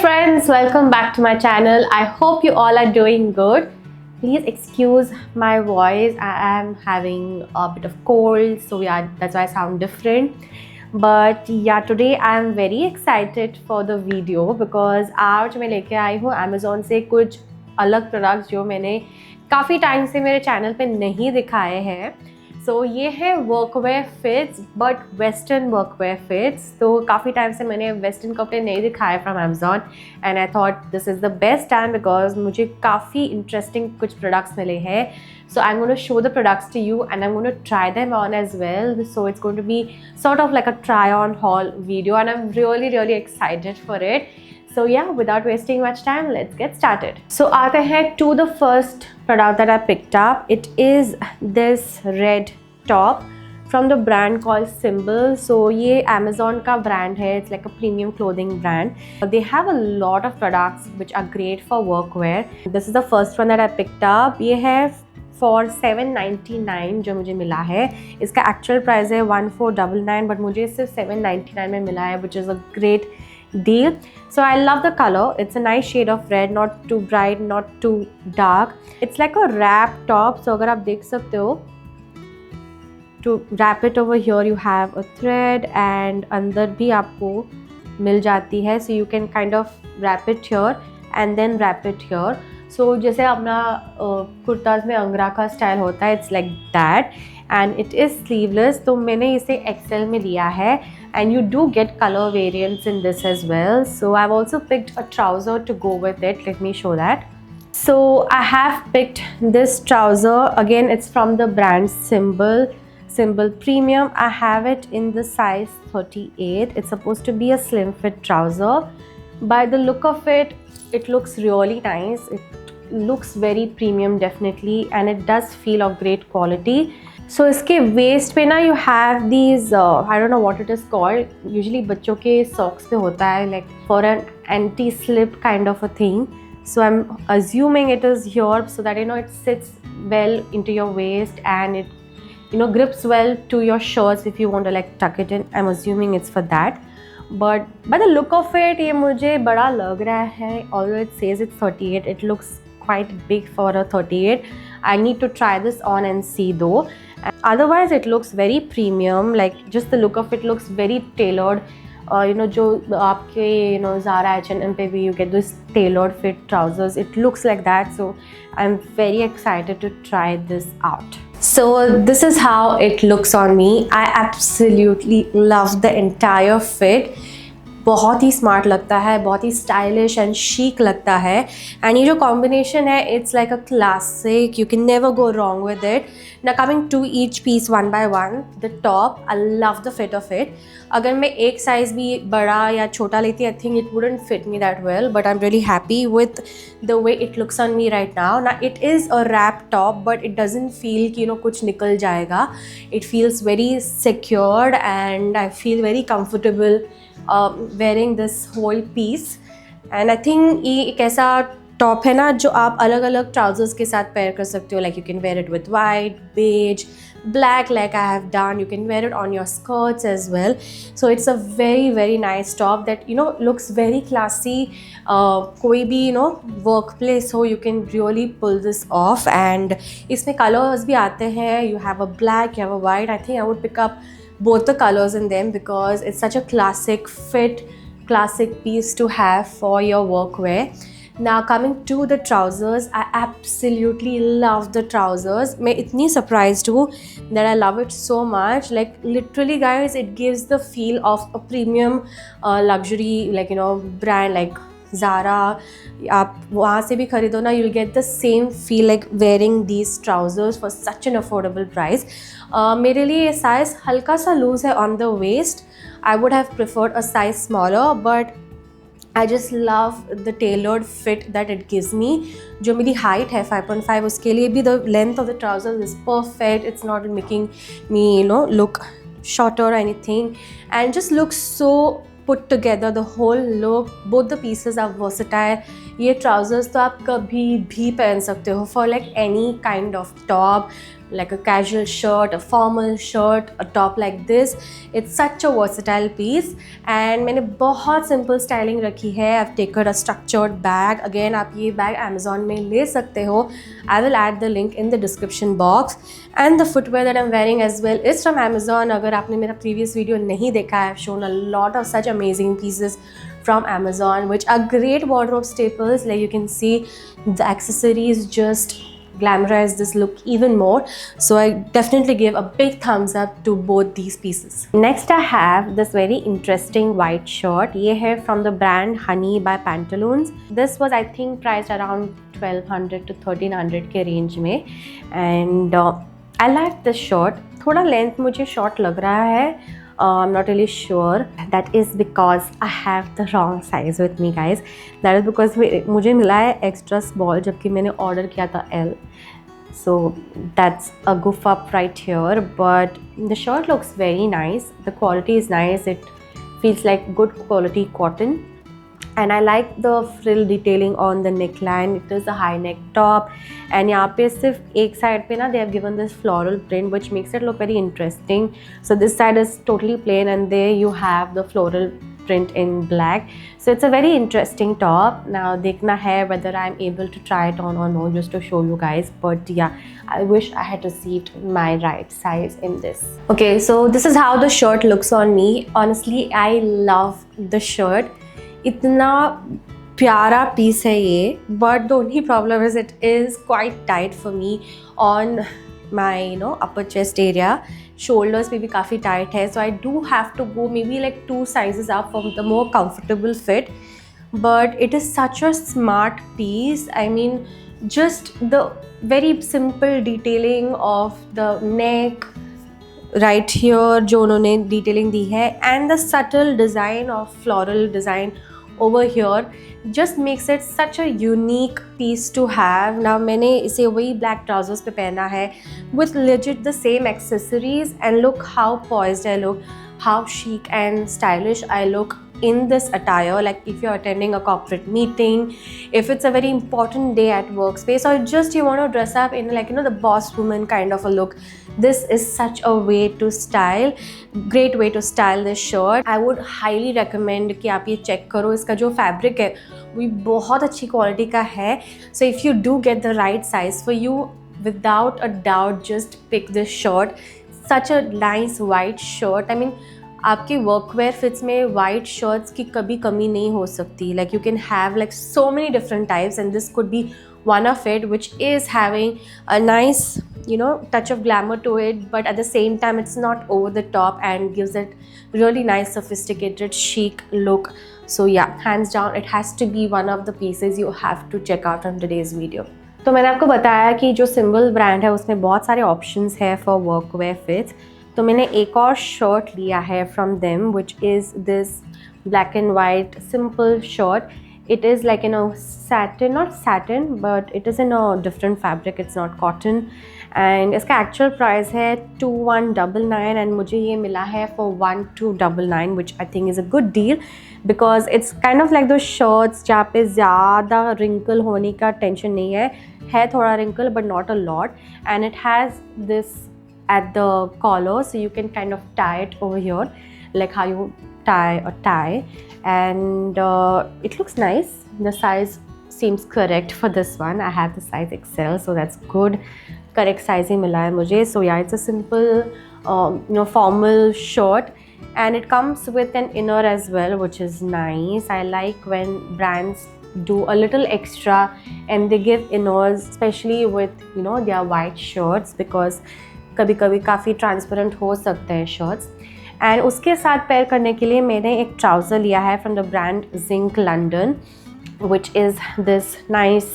friends, welcome back to my channel. I hope you all are doing good. Please excuse my voice. I am having a bit of cold, so yeah, that's why I sound different. But yeah, today I am very excited for the video because आज मैं लेके आई हूँ Amazon से कुछ अलग products जो मैंने काफ़ी टाइम से मेरे चैनल पे नहीं दिखाए हैं. सो ये है वर्कवेयर फिट्स बट वेस्टर्न वर्कवेयर फिट्स. तो काफ़ी टाइम से मैंने वेस्टर्न कपड़े नहीं दिखाए from Amazon and I thought this is the best time because मुझे काफ़ी इंटरेस्टिंग कुछ प्रोडक्ट्स मिले हैं. So I'm going to show the products to you and I'm going to try them on as well. So it's going to be sort of like a try on haul video and I'm really excited for it. So yeah, without wasting much time, let's get started. So aate hain to the first product that I picked up. It is this red top from the brand called Symbol. So ये Amazon का brand है. It's like a premium clothing brand. They have a lot of products which are great for workwear. This is the first one that I picked up. ये है for $7.99 जो मुझे मिला है. इसका एक्चुअल प्राइस है $1499 बट मुझे सिर्फ $7.99 में मिला है, which is a great deal. So I love the color. It's a nice shade of red, not too bright, not too dark. It's like a wrap top. So अगर आप देख सकते हो, to wrap it over here you have a thread and अंदर भी आपको मिल जाती है. So you can kind of wrap it here and then wrap it here. So जैसे अपना कुर्ताज में अंगरा का स्टाइल होता है, it's like that and it is sleeveless. तो मैंने इसे XL में लिया है and you do get color variants in this as well. So I've also picked a trouser to go with it. Let me show that. So I have picked this trouser. Again, it's from the brand Symbol Premium. I have it in the size 38. It's supposed to be a slim fit trouser. By the look of it, it looks really nice. It looks very premium definitely and it does feel of great quality. So इसके waist पे ना you have these I don't know what it is called. Usually बच्चों के socks पे होता है like for an anti-slip kind of a thing. So I'm assuming it is here so that it sits well into your waist and it grips well to your shirts if you want to like tuck it in. I'm assuming it's for that. But by the look of it, ये मुझे बड़ा लग रहा है. Although it says it's 38, it looks quite big for a 38. I need to try this on and see though. Otherwise, it looks very premium. Like just the look of it looks very tailored. जो आपके Zara H&M पे भी you get those tailored fit trousers. It looks like that. So I'm very excited to try this out. So this is how it looks on me. I absolutely love the entire fit. बहुत ही smart लगता है, बहुत ही stylish and chic लगता है. And ये जो combination है, it's like a classic. You can never go wrong with it. Now coming to each piece one by one. The top, I love the fit of it. अगर मैं एक size भी बड़ा या छोटा लेती, I think it wouldn't fit me that well. But I'm really happy with the way it looks on me right now. Now it is a wrap top, but it doesn't feel कि कुछ निकल जाएगा. It feels very secured and I feel very comfortable wearing this whole piece. And I think ये एक ऐसा top है ना जो आप अलग अलग ट्राउजर्स के साथ पेयर कर सकते हो. Like you can wear it with white, beige, black like I have done. You can wear it on your skirts as well. So it's a very nice top that looks very classy. कोई भी workplace हो, you can really pull this off. And इसमें colors भी आते हैं. You have a black, you have a white. I think I would pick up both the colors in them because it's such a classic fit, classic piece to have for your workwear. Now coming to the trousers, I absolutely love the trousers. मैं इतनी surprised हूँ that I love it so much. Like literally guys, it gives the feel of a premium luxury like brand like Zara. आप वहाँ से भी खरीदो ना, you'll get the same feel like wearing these trousers for such an affordable price. मेरे लिए ये size हल्का सा loose है on the waist. I would have preferred a size smaller, but I just love the tailored fit that it gives me. जो मेरी height है 5.5, उसके लिए भी the length of the trousers is perfect. It's not making me look shorter or anything, and just looks so put together. The whole look, both the pieces are versatile. ये trousers तो आप कभी भी पहन सकते हो for like any kind of top. like a casual shirt, a formal shirt, a top like this. It's such a versatile piece. And मैंने बहुत simple styling रखी है. I've taken a structured bag. Again आप ये bag Amazon में ले सकते हो. I will add the link in the description box. And the footwear that I'm wearing as well is from Amazon. अगर आपने मेरा previous video नहीं देखा है, I've shown a lot of such amazing pieces from Amazon which are great wardrobe staples. Like you can see the accessories just glamorize this look even more, so I definitely give a big thumbs up to both these pieces. Next I have this very interesting white shirt. ये है from the brand Honey by Pantaloons. This was I think priced around 1200 to 1300 के range में, and I like this shirt. थोड़ा length मुझे short लग रहा है. I'm not really sure. That is because I have the wrong size with me, guys. That is because मुझे मिला है extra small जबकि मैंने order किया था L. So that's a goof up right here. But the shirt looks very nice. The quality is nice. It feels like good quality cotton. And I like the frill detailing on the neckline. It is a high neck top, and यहाँ पे सिर्फ एक side पे ना they have given this floral print which makes it look very interesting. So this side is totally plain, and there you have the floral print in black. So it's a very interesting top. Now देखना है whether I'm able to try it on or no, just to show you guys. But yeah, I wish I had received my right size in this. Okay, so this is how the shirt looks on me. Honestly, I love the shirt. इतना प्यारा piece है ये, but the only problem is it is quite tight for me on my upper chest area. Shoulders पे भी काफ़ी tight है, so I do have to go maybe like 2 sizes up for the more comfortable fit. But it is such a smart piece. I mean, just the very simple detailing of the neck right here जो उन्होंने detailing दी है, and the subtle design of floral design over here just makes it such a unique piece to have. Now मैंने इसे वही black trousers पे पहना है with legit the same accessories, and look how poised I look, how chic and stylish I look in this attire. Like if you're attending a corporate meeting, if it's a very important day at workspace, or just you want to dress up in like the boss woman kind of a look, this is such a way to style, great way to style this shirt. I would highly recommend कि आप ये check करो. इसका जो fabric है वो बहुत अच्छी quality का है. So if you do get the right size for you, without a doubt just pick this shirt. Such a nice white shirt. I mean, आपके वर्कवेयर फिट्स में वाइट शर्ट्स की कभी कमी नहीं हो सकती. Like you can have like so many different types, and this could be one of it, which is having a nice touch of glamour to it, but at the same time it's not over the top and gives it really nice sophisticated chic look. So yeah, hands down it has to be one of the pieces you have to check out from today's video. तो मैंने आपको बताया कि जो symbol brand है उसमें बहुत सारे ऑप्शंस है फॉर वर्कवेयर फिट्स. तो मैंने एक और शर्ट लिया है from them which is this black and white simple shirt. It is like satin, not satin, but it is in a different fabric. It's not cotton, and इसका actual price है 2199, and मुझे ये मिला है for 1299, which I think is a good deal because it's kind of like those shirts जहाँ पे ज़्यादा wrinkle होने का tension नहीं है थोड़ा wrinkle but not a lot, and it has this at the collar, so you can kind of tie it over here like how you tie a tie, and it looks nice. The size seems correct for this one. I have the size XL, so that's good. Correct size ही मिला है मुझे. So yeah, it's a simple formal shirt, and it comes with an inner as well, which is nice. I like when brands do a little extra and they give inners, especially with their white shirts, because कभी कभी काफ़ी transparent हो सकते हैं shirts. And उसके साथ pair करने के लिए मैंने एक ट्राउज़र लिया है from the brand Zink London, which is this nice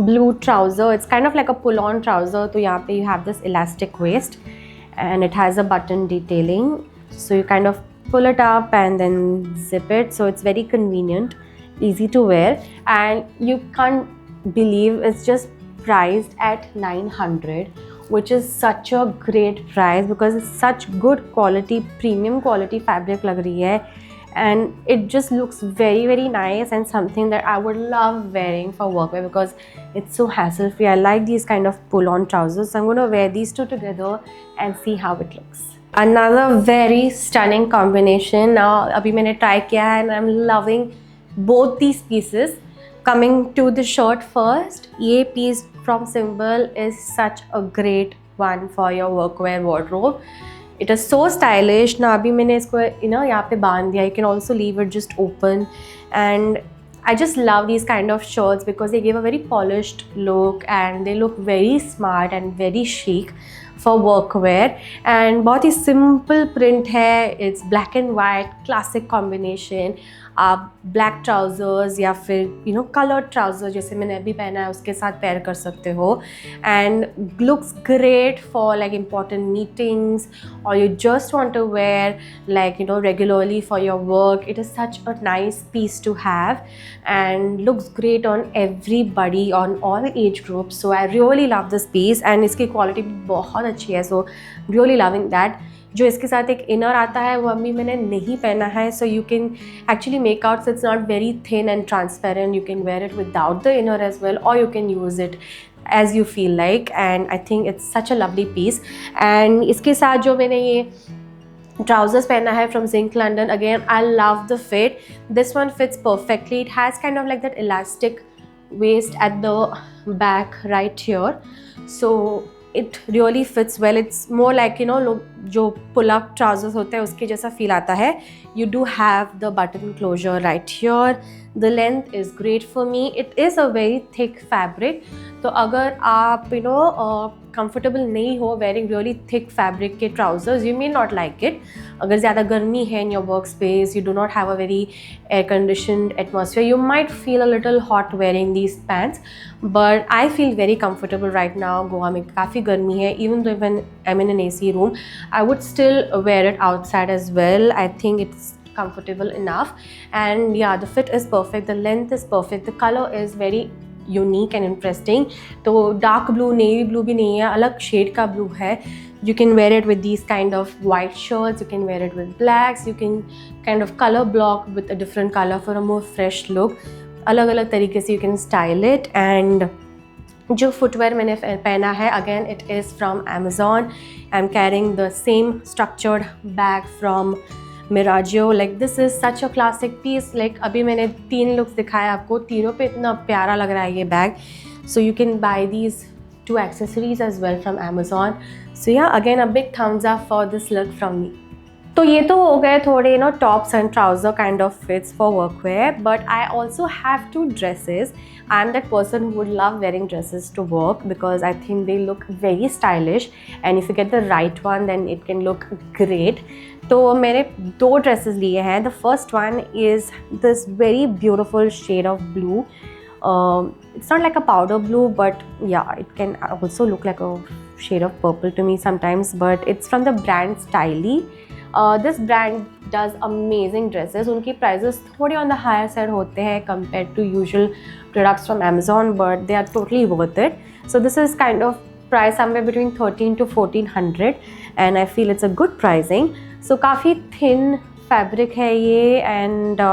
blue trouser. It's kind of like a pull on trouser. तो यहाँ पे you have this elastic waist and it has a button detailing, so you kind of pull it up and then zip it, so it's very convenient, easy to wear, and you can't believe it's just priced at 900, which is such a great price because it's such good quality, premium quality fabric लग रही है. and it just looks very very nice and something that I would love wearing for workwear because it's so hassle free. I like these kind of pull on trousers, so I'm going to wear these two together and see how it looks. Another very stunning combination. Now abhi maine try kiya hai and I'm loving both these pieces. Coming to the shirt first, ये piece from Symbol is such a great one for your workwear wardrobe. It is so stylish. Now अभी मैंने इसको यहाँ पे बांध दिया. You can also leave it just open, and I just love these kind of shirts because they give a very polished look and they look very smart and very chic for workwear. And बहुत ही simple print है. It's black and white, classic combination. आप black trousers या फिर coloured trouser जैसे मैंने अभी पहना है उसके साथ पेयर कर सकते हो, and looks great for like important meetings और you just want to wear like regularly for your work. It is such a nice piece to have and looks great on everybody on all age groups. So I really love this piece and इसकी quality बहुत अच्छी है. So really loving that. जो इसके साथ एक inner आता है वो अभी मैंने नहीं पहना है, so you can actually make out so it's not very thin and transparent. You can wear it without the inner as well और you can use it as you feel like, and I think it's such a lovely piece. And इसके साथ जो मैंने ये trousers पहना है from Zinc London, again I love the fit. This one fits perfectly. It has kind of like that elastic waist at the back right here, so it really fits well. It's more like जो pull up trousers होते हैं उसके जैसा feel आता है. You do have the button closure right here. The length is great for me. It is a very thick fabric. तो अगर आप comfortable नहीं हो wearing really thick fabric के trousers, you may not like it. अगर ज़्यादा गर्मी है in your workspace, you do not have a very air conditioned atmosphere, you might feel a little hot wearing these pants. But I feel very comfortable right now. Goa में काफ़ी गर्मी है. Even though when I'm in an AC room, I would still wear it outside as well. I think it's comfortable enough, and yeah, the fit is perfect, the length is perfect, the color is very unique and interesting. तो dark blue, navy blue भी नहीं है, अलग shade का blue है. You can wear it with these kind of white shirts, you can wear it with blacks, you can kind of color block with a different color for a more fresh look. अलग अलग तरीके से you can style it. And जो footwear मैंने पहना है, again it is from Amazon. I am carrying the same structured bag from Miraggio. Like this is such a classic piece. Like अभी मैंने 3 लुक्स दिखाए आपको, तीनों पे इतना प्यारा लग रहा है ये bag. So you can buy these 2 accessories as well from Amazon. So yeah, again a big thumbs up for this look from me. तो ये तो हो गए थोड़े tops and trouser kind of fits for workwear, but I also have 2 dresses. I am that person who would love wearing dresses to work because I think they look very stylish, and if you get the right one then it can look great. तो मैंने 2 dresses लिए हैं. The first one is this very beautiful shade of blue. It's not like a powder blue, but yeah, it can also look like a shade of purple to me sometimes, but it's from the brand Styly. This brand does amazing dresses. उनकी prices थोड़ी on the higher side होते हैं compared to usual products from Amazon, but they are totally worth it. So this is kind of priced somewhere between 13 to 1400, and I feel it's a good pricing. So काफ़ी thin fabric है ये, and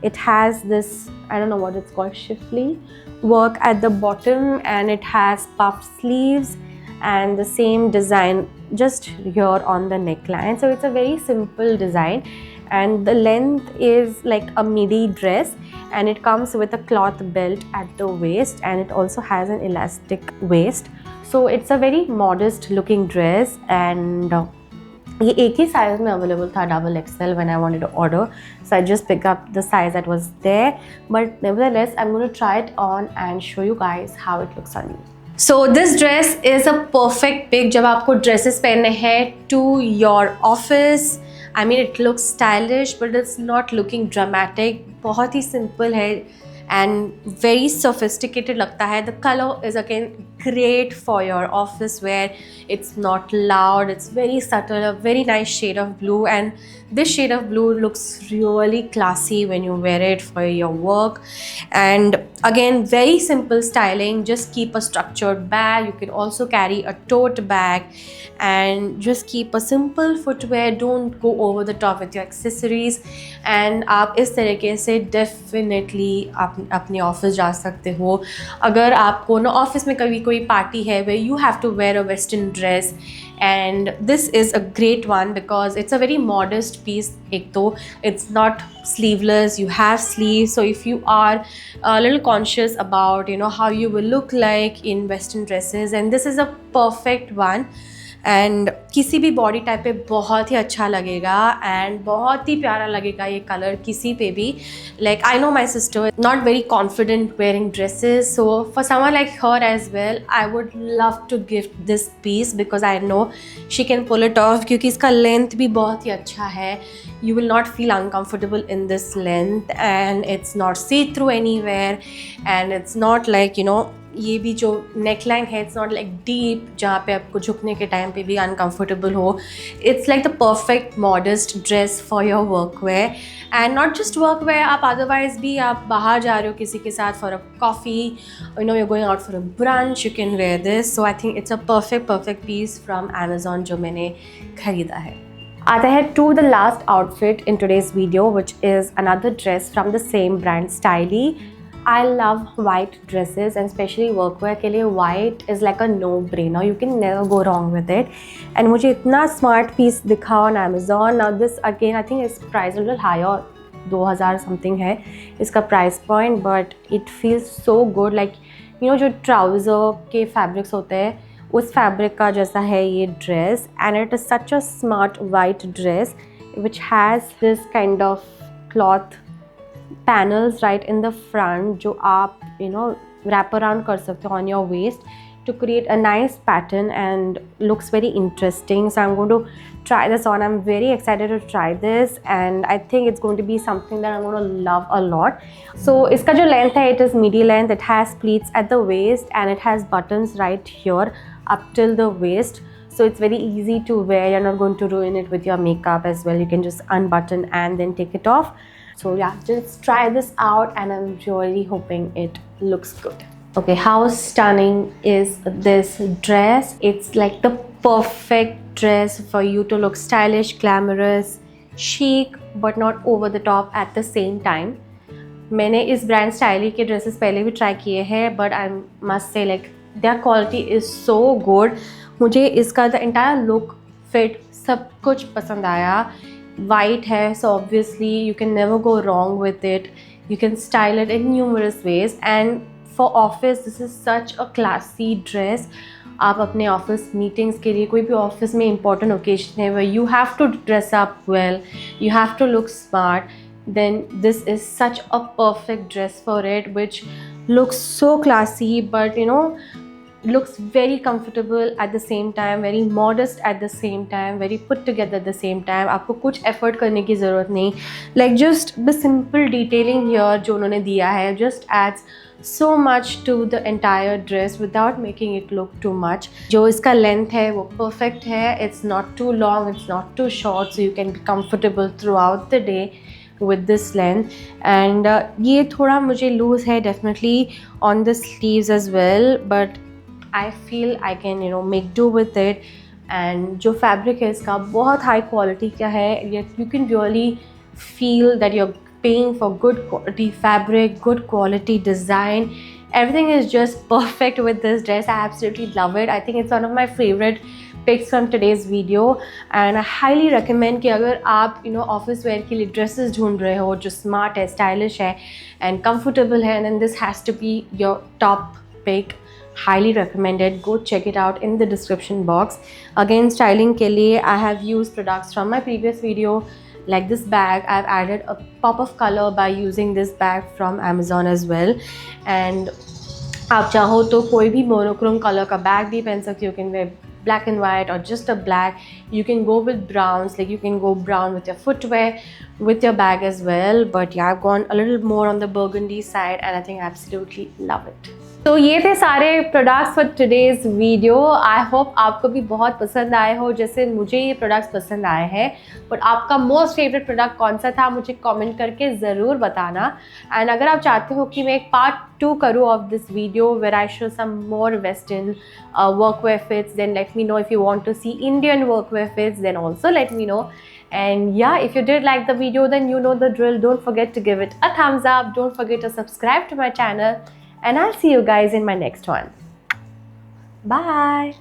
it has this, I don't know what it's called, shifley work at the bottom, and it has puffed sleeves and the same design just here on the neckline. So it's a very simple design, and the length is like a midi dress, and it comes with a cloth belt at the waist, and it also has an elastic waist. So it's a very modest looking dress, and ये एक ही size में available था, XXL, when I wanted to order. So I just picked up the size that was there, but nevertheless I'm going to try it on and show you guys how it looks on me. So this dress is a perfect pick जब आपको dresses पहनने हैं to your office. I mean, it looks stylish, but it's not looking dramatic. बहुत ही simple है and very sophisticated लगता है. The color is again great for your office wear. It's not loud, it's very subtle, a very nice shade of blue, and this shade of blue looks really classy when you wear it for your work. And again, very simple styling, just keep a structured bag. You can also carry a tote bag and just keep a simple footwear, don't go over the top with your accessories, and आप इस तरीके से definitely अपने office जा सकते हो. अगर आपको ना ऑफिस में कभी कोई पार्टी है where you have to wear a western dress, and this is a great one because it's a very modest piece. एक तो it's not sleeveless, you have sleeves, so if you are a little conscious about how you will look like in western dresses, and this is a perfect one. And किसी भी body type पे बहुत ही अच्छा लगेगा and बहुत ही प्यारा लगेगा ये कलर किसी पे भी. Like I know my sister not very confident wearing dresses, so for someone like her age well I would love to gift this piece because I know she can pull it off, क्योंकि इसका length भी बहुत ही अच्छा है. You will not feel uncomfortable in this length, and it's not see through anywhere, and it's not like ये भी जो neckline है इट्स नॉट लाइक डीप जहाँ पे आपको झुकने के टाइम पे भी अनकम्फर्टेबल हो. It's like the perfect modest dress for your work wear, and not just work wear, आप अदरवाइज भी आप बाहर जा रहे हो किसी के साथ for a coffee, you're going out for a brunch, you can wear this. So I think it's a perfect piece from Amazon जो मैंने खरीदा है. आता है to the last outfit in today's video, which is another dress from the same brand, Stylee. I love white dresses, and especially workwear के लिए white is like a no-brainer. You can never go wrong with it. And मुझे इतना smart piece दिखा on Amazon. Now this again I think is priced a little higher, 2000 something है इसका price point, but it feels so good. Like जो trouser के fabrics होते हैं उस fabric का जैसा है ये dress, and it is such a smart white dress which has this kind of cloth panels right in the front जो आप wrap around कर सकते हो on your waist to create a nice pattern and looks very interesting. So I'm going to try this on. I'm very excited to try this, and I think it's going to be something that I'm going to love a lot. So इसका जो length है, it is midi length. It has pleats at the waist and it has buttons right here up till the waist. So it's very easy to wear. You're not going to ruin it with your makeup as well. You can just unbutton and then take it off. So yeah, just try this out, and I'm really hoping it looks good. Okay, how stunning is this dress? It's like the perfect dress for you to look stylish, glamorous, chic, but not over the top at the same time. मैंने इस brand styli के dresses पहले भी try किए हैं, but I must say like there quality is so good. मुझे इसका the entire look, fit, सब कुछ पसंद आया. White है, so obviously you can never go wrong with it. You can style it in numerous ways, and for office this is such a classy dress. आप अपने office meetings के लिए, कोई भी ऑफिस में important occasion है where you have to dress up well, you have to look smart, then this is such a perfect dress for it, which looks so classy but looks very comfortable at the same time, very modest at the same time, very put together at the same time. आपको कुछ effort करने की ज़रूरत नहीं. Like just the simple detailing here जो उन्होंने दिया है just adds so much to the entire dress without making it look too much. जो इसका length है वो perfect है. It's not too long, it's not too short, so you can be comfortable throughout the day with this length. And ये थोड़ा मुझे loose है definitely on the sleeves as well, but I feel I can make do with it. And जो fabric है इसका बहुत high quality का है. You can really feel that you're paying for good quality fabric, good quality design. Everything is just perfect with this dress. I absolutely love it. I think it's one of my favorite picks from today's video, and I highly recommend कि अगर आप office wear के लिए dresses ढूंढ रहे हो जो smart है, stylish है and comfortable है, and then this has to be your top pick. Highly recommended. Go check it out in the description box. Again, styling के लिए I have used products from my previous video, like this bag. I've added a pop of color by using this bag from Amazon as well. And आप चाहो तो कोई भी monochrome color का bag भी पहन सकते हो. You can wear black and white or just a black. You can go with browns, like you can go brown with your footwear, with your bag as well. But yeah, I've gone a little more on the burgundy side, and I think I absolutely love it. तो ये थे सारे products for today's video. I hope आपको भी बहुत पसंद आए हो जैसे मुझे ये प्रोडक्ट्स पसंद आए हैं। बट आपका मोस्ट फेवरेट प्रोडक्ट कौन सा था मुझे कमेंट करके ज़रूर बताना। एंड अगर आप चाहते हो कि मैं एक पार्ट 2 करूँ of this video where I show some more western workwear fits, then let me know. If you want to see Indian workwear fits, then also let me know. And yeah, if you did like the video, then you know the drill. Don't forget to give it a thumbs up. Don't forget to subscribe to my channel. And I'll see you guys in my next one. Bye.